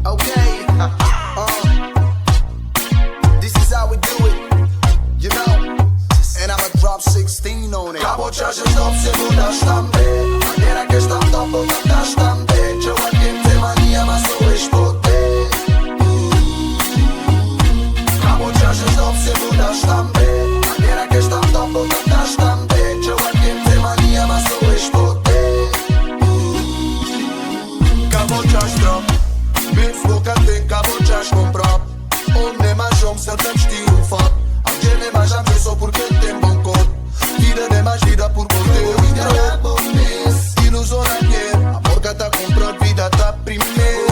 Okay. This is how we do it, you know. And I'ma drop 16 on it. Cabo čaže stop se buda štambe Manera que štam topo da štambe Čeva gente mania ma soveš pote Cabo čaže stop se buda štambe Manera que štam topo da štambe Čeva gente mania ma soveš pote Cabo čaž drop Bif boca tem cabo čaž comprop Onde mais jom să dăm știi un fapt Angele mai jam de so porque tem bom cor Vida de mais vida por poder Ilusora que amor que tá comprado vida tá primeiro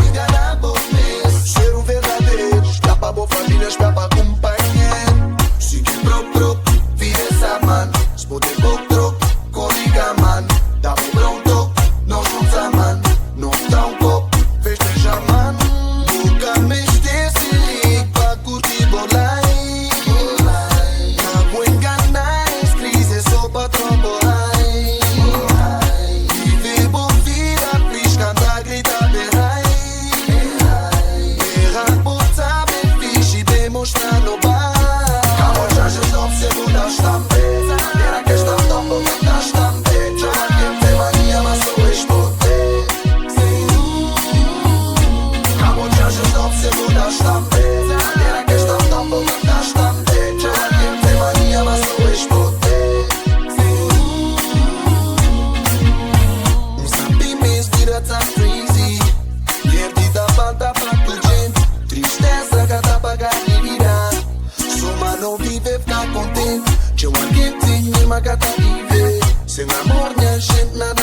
Ser um verdadeiro Está pra boa família, está pra companheiro Se que pro vida essa man Se poder troco, coliga man Dá pro pronto, nós vamos a man Não dá um copo, festeja man Nunca me esquece pra curtir bolai Não vou enganar, crise é só pra trombolai Viver boa vida, please cantar, gritar, berrai Errar, botar, bem fixe e demonstrar no bar Cabo já stop, se muda estampe Era que está top, muda estampe Joga quem tem mania, mas sou expote Cabo já stop, se muda estampe Era que está top, muda estampe Joga quem tem mania, mas sou expote Um sapimens direto a crazy Perdida falta pra tu gente Tristeza que tá pagar e virar Soma não vive, ficar contente Tinha uma quente, irmã que tá viver Sem amor, minha gente, nada